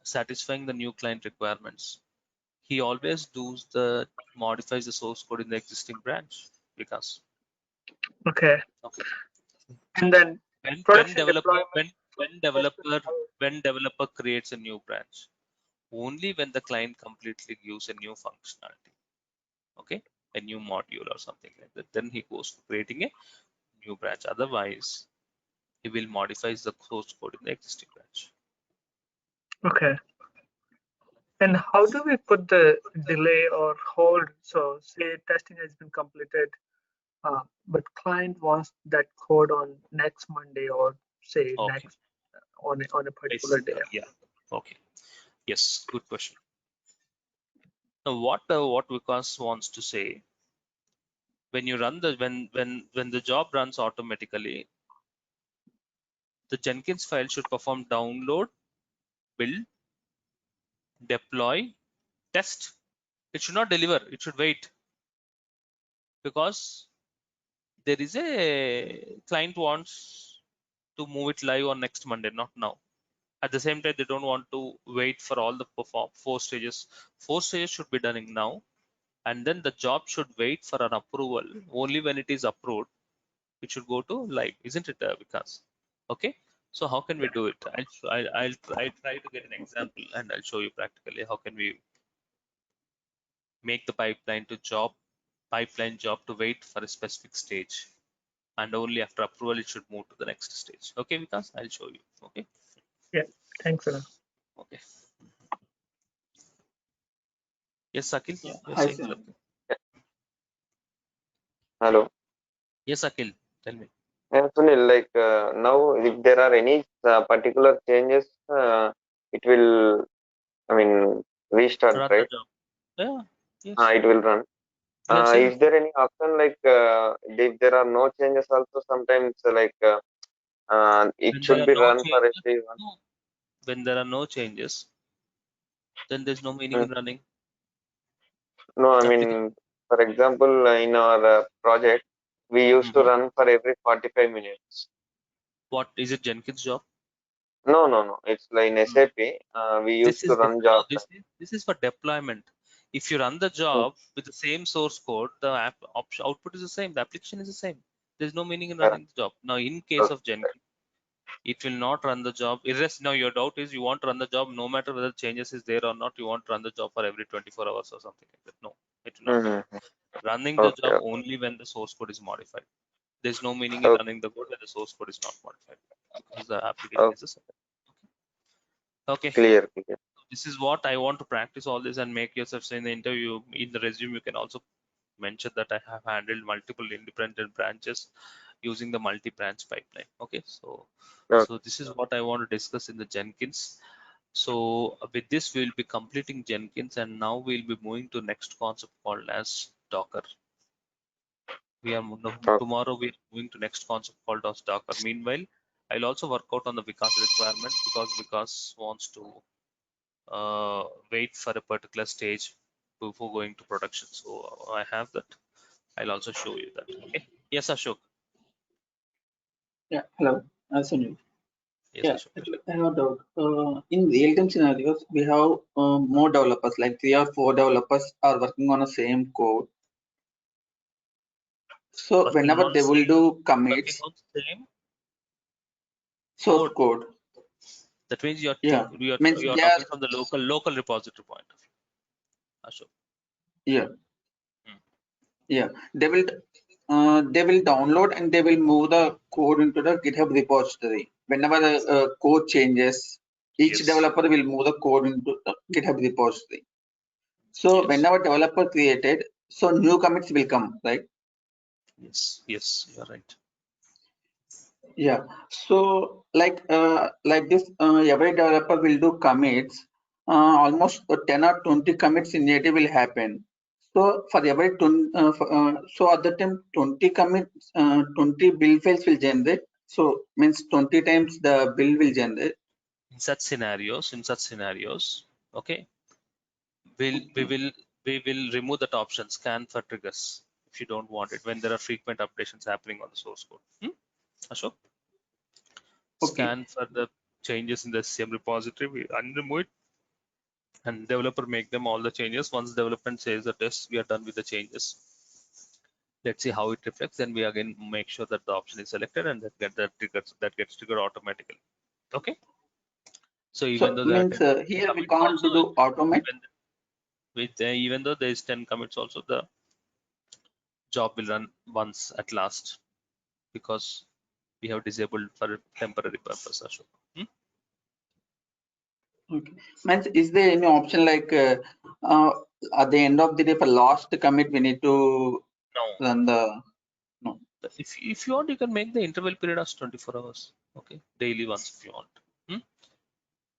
B: satisfying the new client requirements, he always modifies the source code in the existing branch. Because
H: Okay. And then
B: when
H: production deployment.
B: developer creates a new branch, only when the client completely gives a new functionality, okay, a new module or something like that, then he goes to creating a new branch. Otherwise, he will modify the source code in the existing branch.
H: Okay. And how do we put the delay or hold? So say testing has been completed, but client wants that code on next Monday or say next on a particular day.
B: Yeah. Okay. Yes. Good question. Now, what Vikas wants to say, when you run when the job runs automatically, the Jenkins file should perform download, build, deploy, test. It should not deliver. It should wait, because there is a client wants to move it live on next Monday, not now. At the same time, they don't want to wait for all the 4 stages. 4 stages should be done now, and then the job should wait for an approval. Only when it is approved, it should go to live, isn't it, Vikas? Okay. So how can we do it? I'll try to get an example and I'll show you practically how can we make the pipeline job to wait for a specific stage, and only after approval it should move to the next stage. Okay, Vikas, I'll show you. Okay.
H: Yeah. Thanks, Anil.
B: Okay. Yes, Akhil.
F: Yeah.
B: You're
F: Hi,
B: saying
F: sir.
B: something.
E: Hello.
B: Yes, Akhil. Tell me.
E: Sunil, like now, if there are any particular changes, it will, I mean, restart,
B: Run the
E: right?
B: job. Yeah. Yes.
E: It will run.
B: Let's see.
E: Is there any option like if there are no changes also sometimes like it
B: When there
E: should
B: are
E: be
B: no
E: run for
B: changes,
E: everyone?
B: no. When there are no changes, then there's no meaning
E: Mm.
B: in running
E: No, I
B: the application.
E: mean, for example, in our project, we used to
B: Mhm.
E: run for every 45 minutes.
B: What is it, Jenkins job?
E: No, no, no. It's like in
B: Hmm.
E: SAP, we used
B: This
E: to
B: is
E: run
B: different. No,
E: job.
B: this is for deployment. If you run the
E: Oh,
B: job with the same source code, the output is the same. The application is the same. There's no meaning in
E: yeah.
B: running the job. Now, in case
E: Okay.
B: of Jenkins, it will not run the job. Now your doubt is you want to run the job no matter whether changes is there or not. You want to run the job for every 24 hours or something like that. No, it will not be
E: Mm-hmm.
B: like running the
E: Okay.
B: job only when the source code is modified. There's no meaning in
E: Okay.
B: running the code when the source code is not modified because the application
E: Okay.
B: is the same. Okay.
E: Clear. Clear.
B: This is what I want to practice all this and make yourself say in the interview. In the resume, you can also mention that I have handled multiple independent branches using the multi-branch pipeline. Okay, so
E: Okay.
B: this is what I want to discuss in the Jenkins. So with this, we'll be completing Jenkins, and now we'll be moving to next concept called as Docker. Tomorrow we're moving to next concept called as Docker. Meanwhile, I'll also work out on the Vikas requirement because Vikas wants to wait for a particular stage before going to production. So I have that. I'll also show you that. Okay. Yes, Ashok.
I: Yeah, hello, Sunil.
B: Yes,
I: Yeah,
B: Ashok.
I: actually, I have a doubt. In real-time scenarios, we have more developers, like 3 or 4 developers are working on the same code. So
B: Working
I: whenever
B: on
I: they will do
B: working
I: commits,
B: on same
I: source
B: code.
I: code,
B: That means
I: yeah,
B: you're
I: means
B: you're
I: they are,
B: talking from the local repository point of view. Ashok.
I: yeah,
B: Hmm.
I: yeah, they will download and they will move the code into the GitHub repository. Whenever the code changes, each
B: Yes.
I: developer will move the code into the GitHub repository. So
B: Yes.
I: whenever developer created, so new commits will come, right?
B: Yes. Yes. You're right.
I: Yeah. So like this, every developer will do commits. Almost 10 or 20 commits in native will happen. So for every 20, so at the time 20 commits, 20 build files will generate. So means 20 times the build will generate.
B: In such scenarios, okay, we will remove that option, scan for triggers, if you don't want it when there are frequent updations happening on the source code. Ashok,
I: Okay.
B: scan for the changes in the same repository, we unremove it, and developer make them all the changes. Once development says the test, we are done with the changes. Let's see how it reflects. Then we again make sure that the option is selected and that gets triggered automatically. Okay. So even
I: So
B: though there are
I: means
B: 10
I: here we
B: commits
I: can't
B: also,
I: do automate.
B: even though there is 10 commits also, the job will run once at last because we have disabled for a temporary purpose. Ashok.
I: Okay. Means is there any option like at the end of the day for last commit we need to
B: No.
I: run the no.
B: If you want, you can make the interval period as 24 hours. Okay, daily once if you want.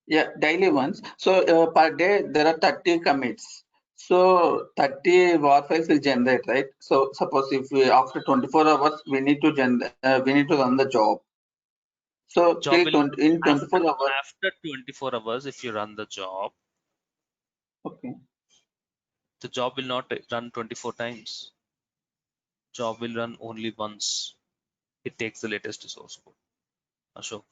I: Yeah, daily ones. So per day there are 30 commits. So 30 war files will generate, right? So suppose if we after 24 hours we need to we need to run the job. So
B: Job
I: till
B: will
I: 20 in 24 hours.
B: after 24 hours, if you run the job,
I: Okay.
B: the job will not run 24 times. Job will run only once. It takes the latest source code. Ashok,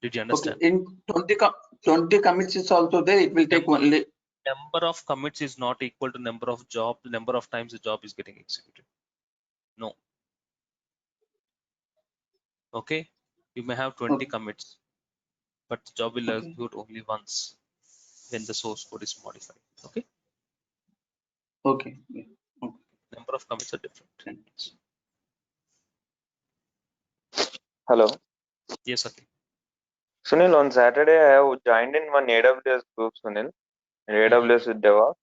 B: did you
I: Okay.
B: understand?
I: In 20 commits is also there. It will take only.
B: Number of commits is not equal to number of job. The number of times the job is getting executed. No. Okay. You may have 20
I: Okay.
B: commits, but the job will
I: Okay.
B: execute only once when the source code is modified. Okay.
I: Okay. Yeah. Okay.
B: Number of commits are different.
E: Hello.
B: Yes, okay.
E: Sunil, on Saturday I have joined in one AWS group, Sunil. AWS with DevOps.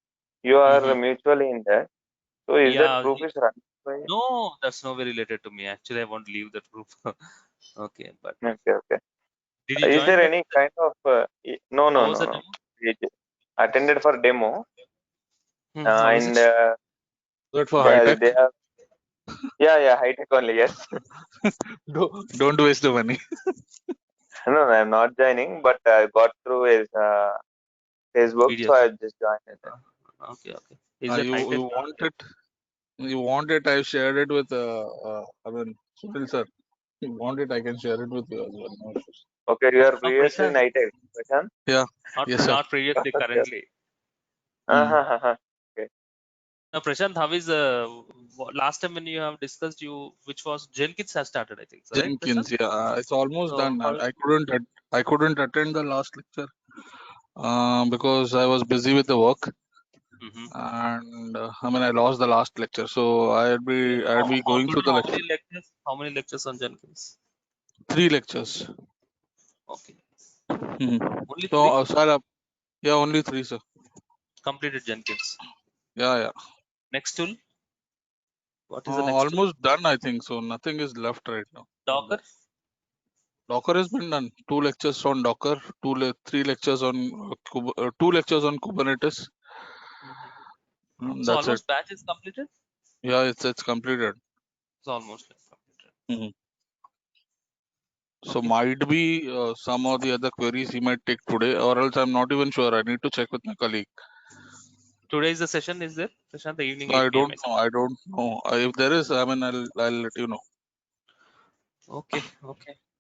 E: You are mutually in that. So is that
B: Yeah,
E: group is running why?
B: No, that's not very related to me. Actually, I want to leave that group. Okay, but
E: Okay.
B: did you
E: Is
B: join
E: there
B: that?
E: any kind of no?
B: How was the demo?
E: We attended for demo
B: How is
E: and
B: it?
D: Good for high tech.
E: they have high tech only. Yes.
D: Don't waste the money.
E: No, I'm not joining, but I got through his Facebook,
B: Videos.
E: so I just joined it.
B: Okay. Is it high tech?
D: You want it? You want it? I shared it with Sunil sir. You want it? I can share it with you as well. No issues.
E: Okay, you are
B: No,
E: previously in
B: Prashant.
E: high tech, Prashant?
D: Yes, sir.
B: Not previously,
E: Okay.
B: currently.
E: Okay.
B: Now, Prashant, how is last time when you have discussed which was Jenkins has started, I think, so, right?
D: Jenkins,
B: Prashant?
D: yeah, it's almost
B: So,
D: done. I couldn't attend the last lecture because I was busy with the work, and I lost the last lecture. So I'd be going through the lecture.
B: How many lectures on Jenkins?
D: 3 lectures.
B: Okay.
D: Mhm.
B: Only
D: So,
B: 3?
D: sir, yeah, only 3, sir.
B: Completed Jenkins.
D: Yeah.
B: Next tool? What is the next tool?
D: Almost done, I think. So nothing is left right now.
B: Docker?
D: Docker has been done. 2 lectures on Docker, 3 lectures on 2 lectures on Kubernetes.
B: So
D: That's it.
B: almost batch is completed?
D: Yeah, it's completed.
B: It's almost completed.
D: Mhm. So
B: Okay.
D: might be some of the other queries he might take today, or else I'm not even sure. I need to check with my colleague.
B: Today is the session, is there? Prashant, the evening
D: I
B: 8 p.m.
D: don't know. If there is, I'll let you know.
B: Okay.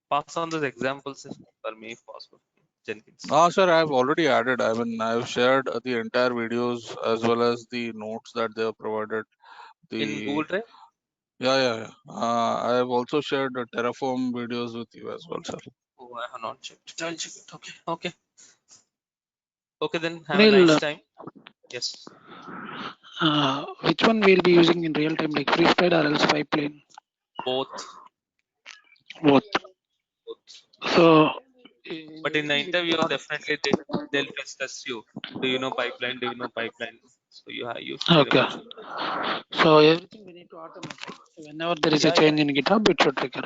B: Pass on those examples for me if possible. Jenkins.
D: Sir, I've already added. I've shared the entire videos as well as the notes that they have provided.
B: In Google Drive?
D: Yeah. I have also shared the Terraform videos with you as well, sir.
B: Oh, I have not checked. I'll check it. Okay. Okay, then have a
C: Sunil,
B: nice time. Yes.
C: which one we'll be using in real time, like freestyle or else pipeline?
B: Both.
C: So,
B: But in the interview, definitely they'll discuss you. Do you know pipeline? Do you know pipeline? So you should be
C: okay.
B: able to.
C: So everything we need to automate. Right? Whenever there is a change in GitHub, it should trigger.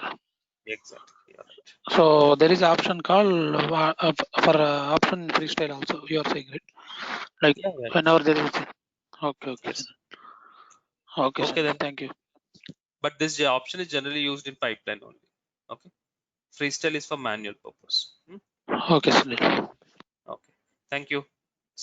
B: Exactly. You're right.
C: So there is an option called for option in freestyle also. You are saying it, like whenever there is. Okay.
B: Yes.
C: Okay,
B: Okay, then.
C: thank you.
B: But this option is generally used in pipeline only. Okay. Freestyle is for manual purpose.
C: Okay, Sunil.
B: Okay. Thank you.